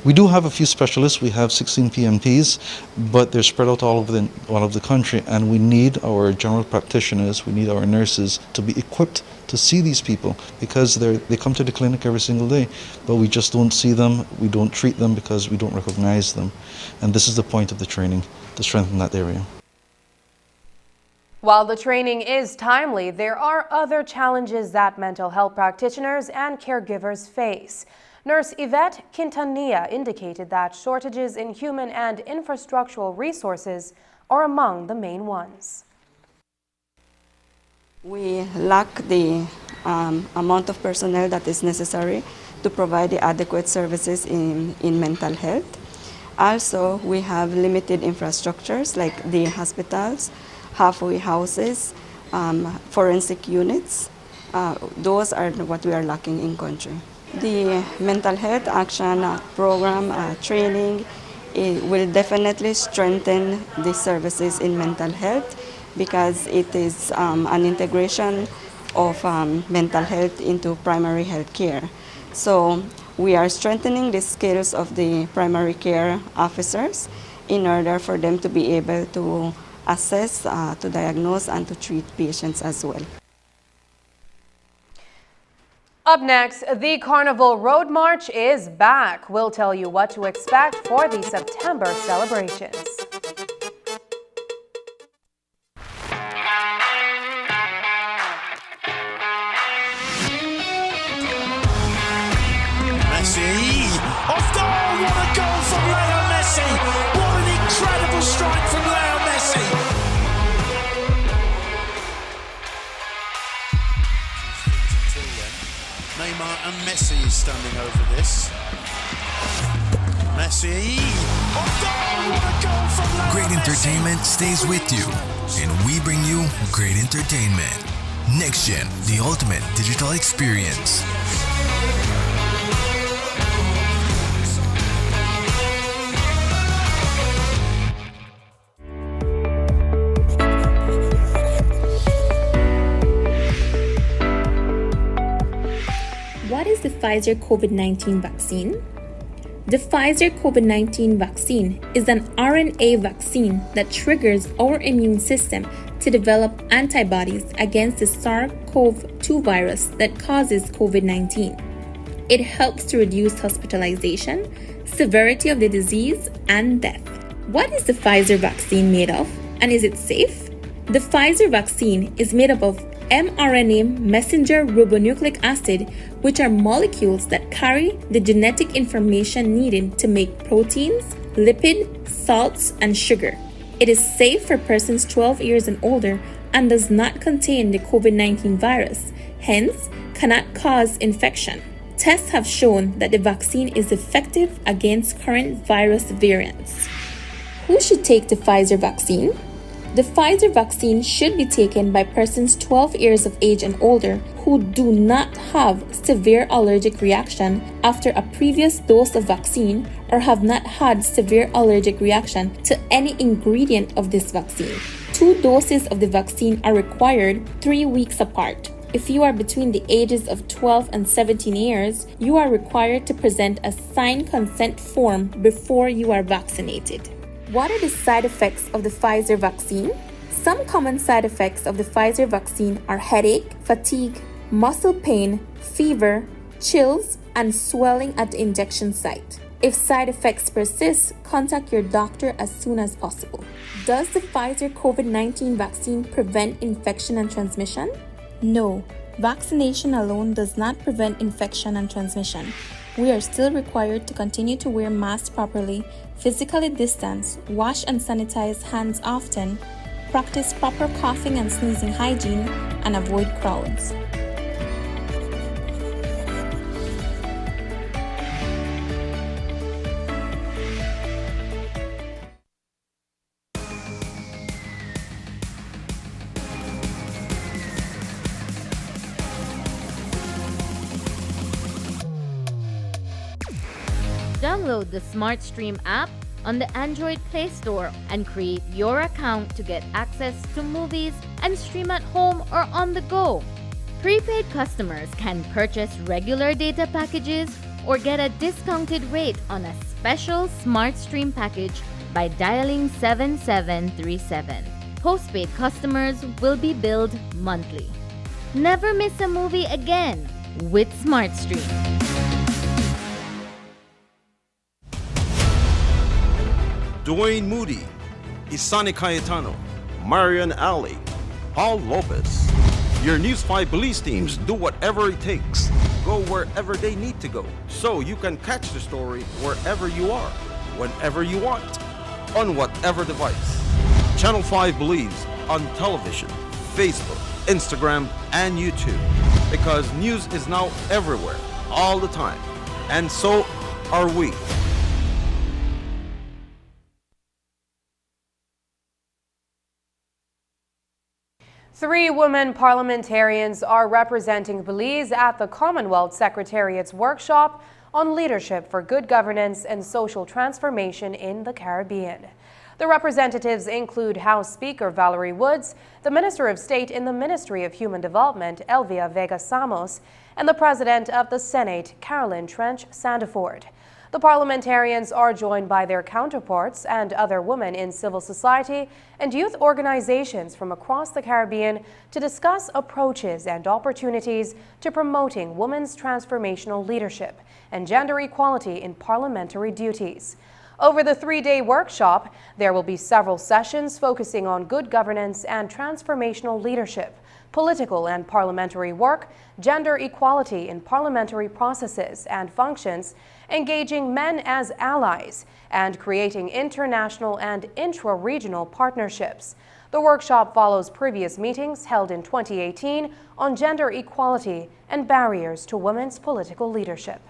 Speaker 14: we do have a few specialists. We have 16 PMPs, but they're spread out all over the country, and we need our general practitioners, we need our nurses to be equipped to see these people, because they come to the clinic every single day, but we just don't see them, we don't treat them because we don't recognize them. And this is the point of the training, to strengthen that area.
Speaker 1: While the training is timely, there are other challenges that mental health practitioners and caregivers face. Nurse Yvette Quintanilla indicated that shortages in human and infrastructural resources are among the main ones.
Speaker 3: We lack the amount of personnel that is necessary to provide the adequate services in mental health. Also, we have limited infrastructures like the hospitals, halfway houses, forensic units. Those are what we are lacking in country. The mental health action program training will definitely strengthen the services in mental health, because it is an integration of mental health into primary health care. So we are strengthening the skills of the primary care officers in order for them to be able to assess, to diagnose, and to treat patients as well.
Speaker 1: Up next, the Carnival Road March is back. We'll tell you what to expect for the September celebrations.
Speaker 4: Messi! Off goal! What a goal from Leo Messi! What an incredible strike from Leo Messi! Until then, Neymar and Messi is standing over this. Messi! Off goal! What a goal from Leo
Speaker 22: Great
Speaker 4: Messi!
Speaker 22: entertainment stays with you, and we bring you great entertainment. Next Gen, the ultimate digital experience.
Speaker 15: What is the Pfizer COVID-19 vaccine? The Pfizer COVID-19 vaccine is an RNA vaccine that triggers our immune system to develop antibodies against the SARS-CoV-2 virus that causes COVID-19. It helps to reduce hospitalization, severity of the disease, and death. What is the Pfizer vaccine made of, and is it safe? The Pfizer vaccine is made up of mRNA messenger ribonucleic acid, which are molecules that carry the genetic information needed to make proteins, lipid, salts, and sugar. It is safe for persons 12 years and older and does not contain the COVID-19 virus, hence cannot cause infection. Tests have shown that the vaccine is effective against current virus variants. Who should take the Pfizer vaccine? The Pfizer vaccine should be taken by persons 12 years of age and older who do not have severe allergic reaction after a previous dose of vaccine or have not had severe allergic reaction to any ingredient of this vaccine. 2 doses of the vaccine are required 3 weeks apart. If you are between the ages of 12 and 17 years, you are required to present a signed consent form before you are vaccinated. What are the side effects of the Pfizer vaccine? Some common side effects of the Pfizer vaccine are headache, fatigue, muscle pain, fever, chills, and swelling at the injection site. If side effects persist, contact your doctor as soon as possible. Does the Pfizer COVID-19 vaccine prevent infection and transmission? No, vaccination alone does not prevent infection and transmission. We are still required to continue to wear masks properly, physically distance, wash and sanitize hands often, practice proper coughing and sneezing hygiene, and avoid crowds.
Speaker 2: Download the Smartstream app on the Android Play Store and create your account to get access to movies and stream at home or on the go. Prepaid customers can purchase regular data packages or get a discounted rate on a special Smartstream package by dialing 7737. Postpaid customers will be billed monthly. Never miss a movie again with Smartstream.
Speaker 6: Dwayne Moody, Isani Cayetano, Marian Ali, Paul Lopez. Your News 5 police teams do whatever it takes. Go wherever they need to go, so you can catch the story wherever you are, whenever you want, on whatever device. Channel 5 believes on television, Facebook, Instagram, and YouTube, because news is now everywhere, all the time, and so are we.
Speaker 1: Three women parliamentarians are representing Belize at the Commonwealth Secretariat's workshop on leadership for good governance and social transformation in the Caribbean. The representatives include House Speaker Valerie Woods, the Minister of State in the Ministry of Human Development, Elvia Vega Samos, and the President of the Senate, Carolyn Trench Sandiford. The parliamentarians are joined by their counterparts and other women in civil society and youth organizations from across the Caribbean to discuss approaches and opportunities to promoting women's transformational leadership and gender equality in parliamentary duties. Over the three-day workshop, there will be several sessions focusing on good governance and transformational leadership, political and parliamentary work, gender equality in parliamentary processes and functions, engaging men as allies, and creating international and intra-regional partnerships. The workshop follows previous meetings held in 2018 on gender equality and barriers to women's political leadership.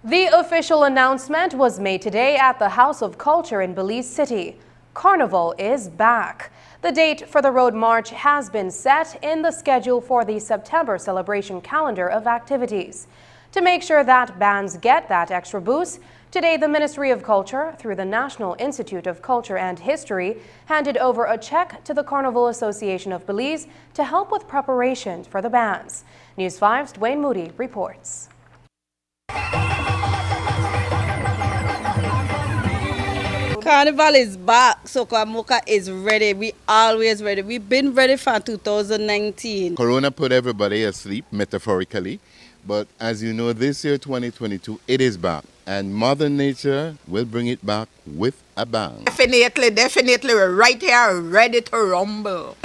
Speaker 1: The official announcement was made today at the House of Culture in Belize City. Carnival is back. The date for the road march has been set in the schedule for the September celebration calendar of activities. To make sure that bands get that extra boost, today the Ministry of Culture, through the National Institute of Culture and History, handed over a check to the Carnival Association of Belize to help with preparations for the bands. News 5's Dwayne Moody reports.
Speaker 11: Carnival is back, so Kwamuka is ready. We always ready. We've been ready for 2019.
Speaker 16: Corona put everybody asleep, metaphorically. But as you know, this year, 2022, it is back. And Mother Nature will bring it back with a bang.
Speaker 20: Definitely, we're right here, ready to rumble.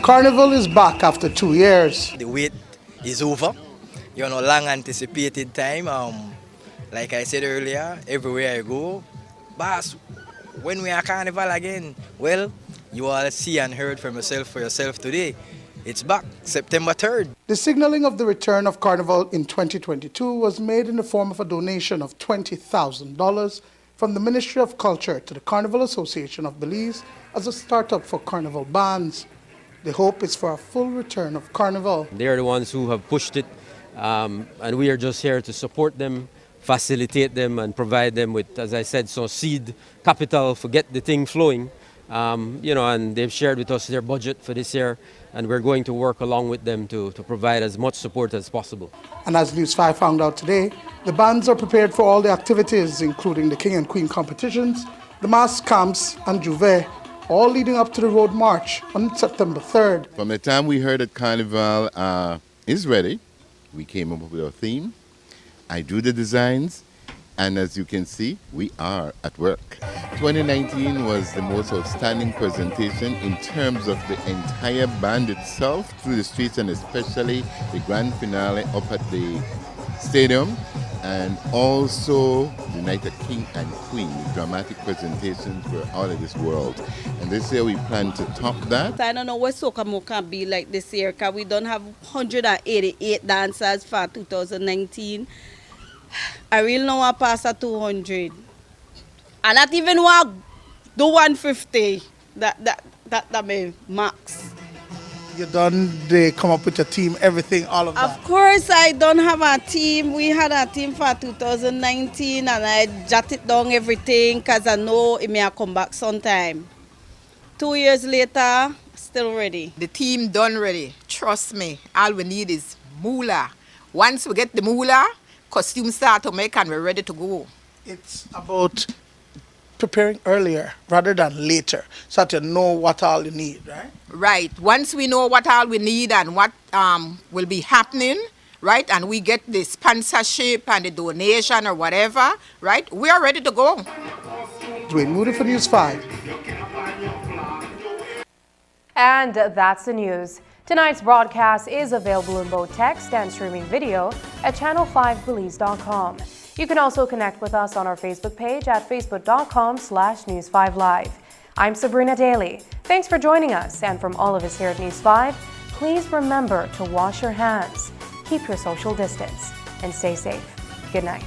Speaker 21: Carnival is back after 2 years.
Speaker 26: The wait is over. You know, long anticipated time. Like I said earlier, everywhere I go, boss, when we are Carnival again, well, you all see and heard from yourself for yourself today. It's back, September 3rd.
Speaker 21: The signaling of the return of Carnival in 2022 was made in the form of a donation of $20,000 from the Ministry of Culture to the Carnival Association of Belize as a startup for Carnival bands. The hope is for a full return of Carnival.
Speaker 27: They're the ones who have pushed it, and we are just here to support them, facilitate them, and provide them with, as I said, some seed capital for get the thing flowing. And they've shared with us their budget for this year, and we're going to work along with them to provide as much support as possible.
Speaker 21: And as News 5 found out today, the bands are prepared for all the activities, including the King and Queen competitions, the mass camps, and Juve, all leading up to the road march on September 3rd.
Speaker 16: From the time we heard that Carnival is ready, we came up with our theme. I do the designs. And as you can see, we are at work. 2019 was the most outstanding presentation in terms of the entire band itself through the streets, and especially the grand finale up at the stadium, and also the night of King and Queen. The dramatic presentations were out of this world. And this year we plan to top that.
Speaker 11: I don't know what Soca Mo can be like this year, because we don't have 188 dancers for 2019. I really don't want to pass at 200. And not even want to do 150. That my max.
Speaker 21: You done, they come up with a team, everything, all of that?
Speaker 11: Of course, I don't have a team. We had a team for 2019 and I jotted down everything because I know it may come back sometime. 2 years later, still ready.
Speaker 20: The team done ready. Trust me, all we need is moolah. Once we get the moolah, costume start to make and we're ready to go.
Speaker 21: It's about preparing earlier rather than later, so that you know what all you need, right?
Speaker 20: Right. Once we know what all we need and what will be happening, right, and we get the sponsorship and the donation or whatever, right, we are ready to go.
Speaker 21: Dwayne Moody for News 5.
Speaker 1: And that's the news. Tonight's broadcast is available in both text and streaming video at channel5belize.com. You can also connect with us on our Facebook page at facebook.com/News5Live. I'm Sabrina Daly. Thanks for joining us. And from all of us here at News 5, please remember to wash your hands, keep your social distance, and stay safe. Good night.